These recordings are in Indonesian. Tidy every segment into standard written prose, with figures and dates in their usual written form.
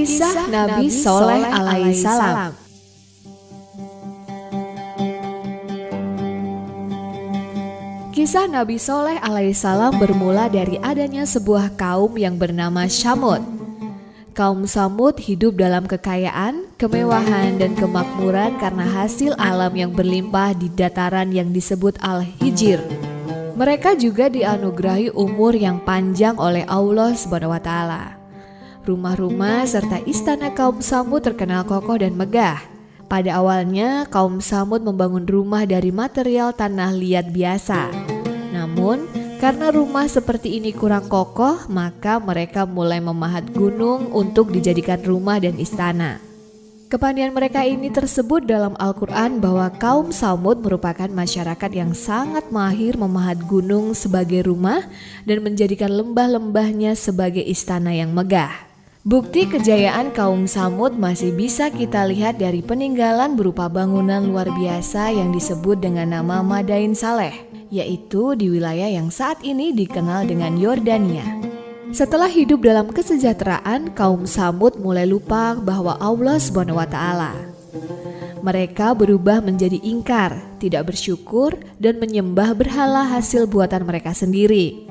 Kisah Nabi Soleh alaihissalam. Kisah Nabi Soleh alaihissalam bermula dari adanya sebuah kaum yang bernama Tsamud. Kaum Tsamud hidup dalam kekayaan, kemewahan, dan kemakmuran karena hasil alam yang berlimpah di dataran yang disebut Al-Hijr. Mereka juga dianugerahi umur yang panjang oleh Allah SWT. Rumah-rumah serta istana kaum Tsamud terkenal kokoh dan megah. Pada awalnya, kaum Tsamud membangun rumah dari material tanah liat biasa. Namun, karena rumah seperti ini kurang kokoh, maka mereka mulai memahat gunung untuk dijadikan rumah dan istana. Kepandaian mereka ini tersebut dalam Al-Quran bahwa kaum Tsamud merupakan masyarakat yang sangat mahir memahat gunung sebagai rumah dan menjadikan lembah-lembahnya sebagai istana yang megah. Bukti kejayaan kaum Tsamud masih bisa kita lihat dari peninggalan berupa bangunan luar biasa yang disebut dengan nama Madain Saleh, yaitu di wilayah yang saat ini dikenal dengan Yordania. Setelah hidup dalam kesejahteraan, kaum Tsamud mulai lupa bahwa Allah SWT. Mereka berubah menjadi ingkar, tidak bersyukur, dan menyembah berhala hasil buatan mereka sendiri.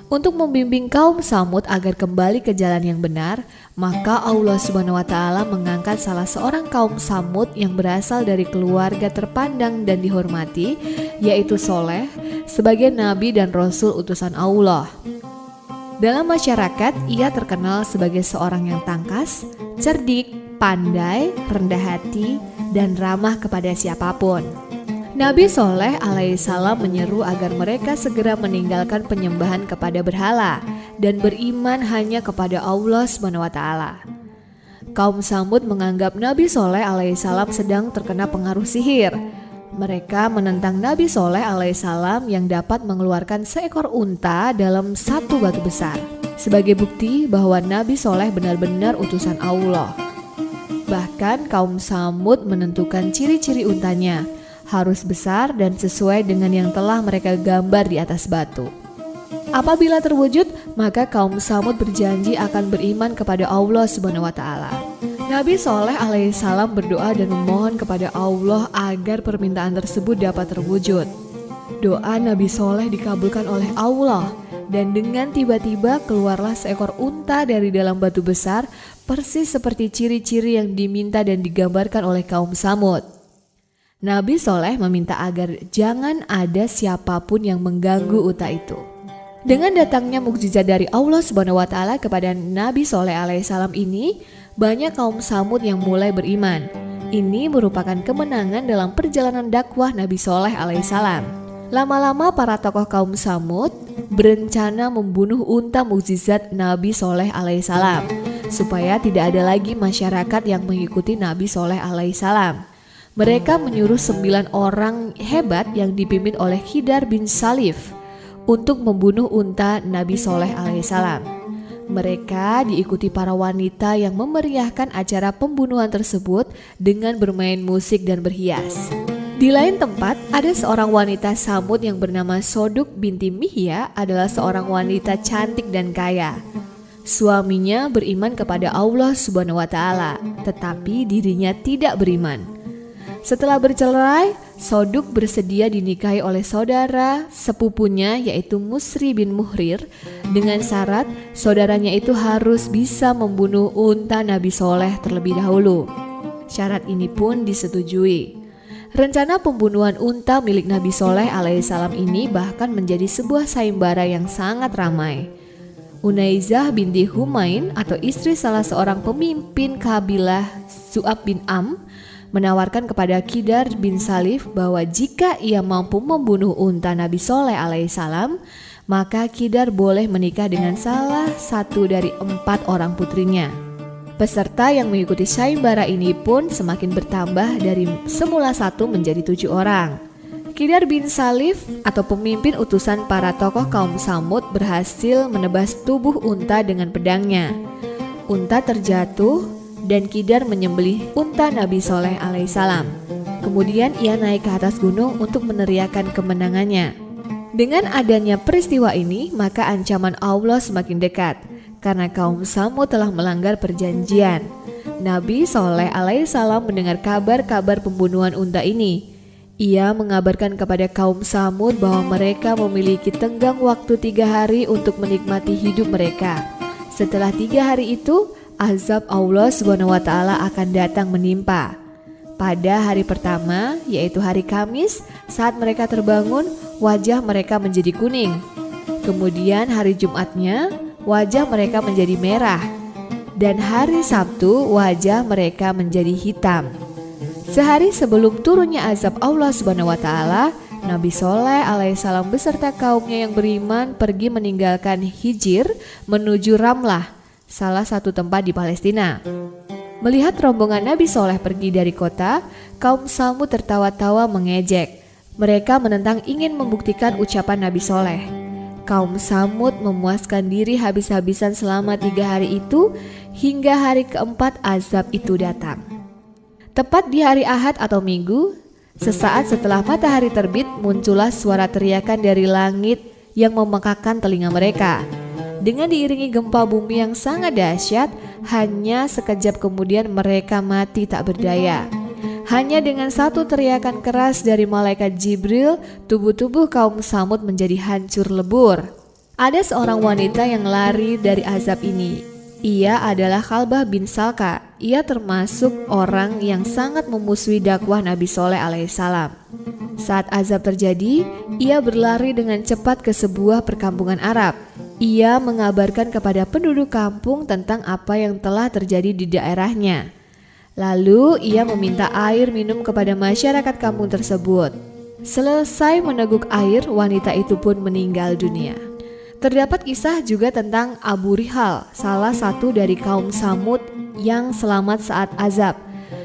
Untuk membimbing kaum Tsamud agar kembali ke jalan yang benar, maka Allah SWT mengangkat salah seorang kaum Tsamud yang berasal dari keluarga terpandang dan dihormati, yaitu Soleh, sebagai nabi dan rasul utusan Allah. Dalam masyarakat, ia terkenal sebagai seorang yang tangkas, cerdik, pandai, rendah hati, dan ramah kepada siapapun. Nabi Soleh alaihissalam menyeru agar mereka segera meninggalkan penyembahan kepada berhala dan beriman hanya kepada Allah SWT. Kaum Tsamud menganggap Nabi Soleh alaihissalam sedang terkena pengaruh sihir. Mereka menentang Nabi Soleh alaihissalam yang dapat mengeluarkan seekor unta dalam satu batu besar, sebagai bukti bahwa Nabi Soleh benar-benar utusan Allah. Bahkan kaum Tsamud menentukan ciri-ciri untanya, harus besar dan sesuai dengan yang telah mereka gambar di atas batu. Apabila terwujud, maka kaum Tsamud berjanji akan beriman kepada Allah SWT. Nabi Soleh alaihissalam berdoa dan memohon kepada Allah agar permintaan tersebut dapat terwujud. Doa Nabi Soleh dikabulkan oleh Allah, dan dengan tiba-tiba keluarlah seekor unta dari dalam batu besar, persis seperti ciri-ciri yang diminta dan digambarkan oleh kaum Tsamud. Nabi Soleh meminta agar jangan ada siapapun yang mengganggu unta itu. Dengan datangnya mukjizat dari Allah SWT kepada Nabi Soleh alaihissalam ini, banyak kaum Tsamud yang mulai beriman. Ini merupakan kemenangan dalam perjalanan dakwah Nabi Soleh alaihissalam. Lama-lama para tokoh kaum Tsamud berencana membunuh unta mukjizat Nabi Soleh alaihissalam, supaya tidak ada lagi masyarakat yang mengikuti Nabi Soleh alaihissalam. Mereka menyuruh 9 orang hebat yang dipimpin oleh Khidr bin Salif untuk membunuh unta Nabi Soleh alaihissalam. Mereka diikuti para wanita yang memeriahkan acara pembunuhan tersebut dengan bermain musik dan berhias. Di lain tempat, ada seorang wanita Tsamud yang bernama Soduk binti Mihya adalah seorang wanita cantik dan kaya. Suaminya beriman kepada Allah SWT, tetapi dirinya tidak beriman. Setelah bercerai, Soduk bersedia dinikahi oleh saudara sepupunya yaitu Musri bin Muhrir dengan syarat saudaranya itu harus bisa membunuh unta Nabi Soleh terlebih dahulu. Syarat ini pun disetujui. Rencana pembunuhan unta milik Nabi Soleh alaihissalam ini bahkan menjadi sebuah sayembara yang sangat ramai. Unaizah binti Humain atau istri salah seorang pemimpin kabilah Zu'ab bin Am menawarkan kepada Khidr bin Salif bahwa jika ia mampu membunuh unta Nabi Soleh alaihissalam, maka Khidr boleh menikah dengan salah satu dari 4 orang putrinya. Peserta yang mengikuti sayembara ini pun semakin bertambah dari semula 1 menjadi 7 orang. Khidr bin Salif atau pemimpin utusan para tokoh kaum Tsamud berhasil menebas tubuh unta dengan pedangnya. Unta terjatuh dan Khidr menyembelih unta Nabi Soleh alaihissalam. Kemudian ia naik ke atas gunung untuk meneriakan kemenangannya. Dengan adanya peristiwa ini, maka ancaman Allah semakin dekat. karena kaum Samud telah melanggar perjanjian. Nabi Shaleh alaihissalam mendengar kabar-kabar pembunuhan unta ini. Ia mengabarkan kepada kaum Samud bahwa mereka memiliki tenggang waktu 3 hari untuk menikmati hidup mereka. Setelah 3 hari itu, azab Allah SWT akan datang menimpa. Pada hari pertama, yaitu hari Kamis, saat mereka terbangun, wajah mereka menjadi kuning. Kemudian hari Jumatnya, wajah mereka menjadi merah. Dan hari Sabtu, wajah mereka menjadi hitam. Sehari sebelum turunnya azab Allah SWT, Nabi Shaleh alaihissalam beserta kaumnya yang beriman pergi meninggalkan Hijr menuju Ramlah, salah satu tempat di Palestina. Melihat rombongan Nabi Shaleh pergi dari kota, kaum Samud tertawa-tawa mengejek. Mereka menentang ingin membuktikan ucapan Nabi Shaleh. Kaum Samud memuaskan diri habis-habisan selama 3 hari itu hingga hari keempat azab itu datang. Tepat di hari Ahad atau Minggu, sesaat setelah matahari terbit, muncullah suara teriakan dari langit yang memekakkan telinga mereka. Dengan diiringi gempa bumi yang sangat dahsyat, hanya sekejap kemudian mereka mati tak berdaya. Hanya dengan satu teriakan keras dari malaikat Jibril, tubuh-tubuh kaum Samud menjadi hancur lebur. Ada seorang wanita yang lari dari azab ini. Ia adalah Khalbah bin Salka. Ia termasuk orang yang sangat memusuhi dakwah Nabi Shaleh alaihissalam. Saat azab terjadi, ia berlari dengan cepat ke sebuah perkampungan Arab. Ia mengabarkan kepada penduduk kampung tentang apa yang telah terjadi di daerahnya. Lalu ia meminta air minum kepada masyarakat kampung tersebut. Selesai meneguk air, wanita itu pun meninggal dunia. Terdapat kisah juga tentang Abu Rihal, salah satu dari kaum Samud yang selamat saat azab.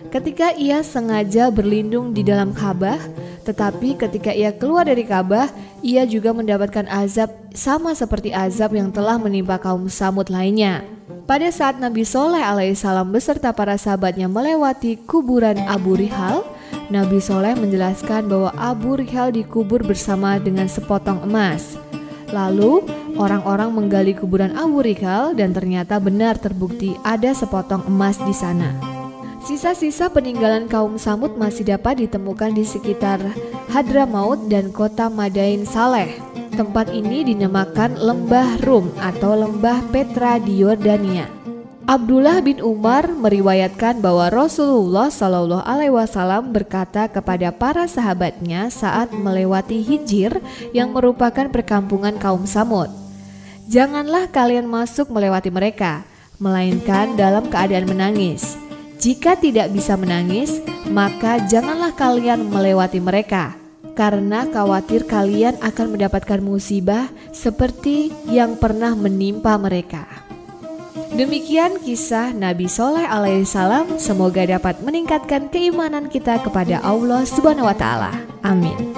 Ketika ia sengaja berlindung di dalam Ka'bah, tetapi ketika ia keluar dari Ka'bah, ia juga mendapatkan azab sama seperti azab yang telah menimpa kaum Samud lainnya. Pada saat Nabi Shaleh alaihissalam beserta para sahabatnya melewati kuburan Abu Rihal, Nabi Shaleh menjelaskan bahwa Abu Rihal dikubur bersama dengan sepotong emas. Lalu orang-orang menggali kuburan Abu Rihal dan ternyata benar terbukti ada sepotong emas di sana. Sisa-sisa peninggalan kaum Samud masih dapat ditemukan di sekitar Hadramaut dan kota Madain Saleh. Tempat ini dinamakan Lembah Rum atau Lembah Petra di Yordania. Abdullah bin Umar meriwayatkan bahwa Rasulullah Shallallahu Alaihi Wasallam berkata kepada para sahabatnya saat melewati Hijr yang merupakan perkampungan kaum Samud, "Janganlah kalian masuk melewati mereka, melainkan dalam keadaan menangis. Jika tidak bisa menangis, maka janganlah kalian melewati mereka, karena khawatir kalian akan mendapatkan musibah seperti yang pernah menimpa mereka." Demikian kisah Nabi Shaleh alaihissalam. Semoga dapat meningkatkan keimanan kita kepada Allah Subhanahu wa Ta'ala. Amin.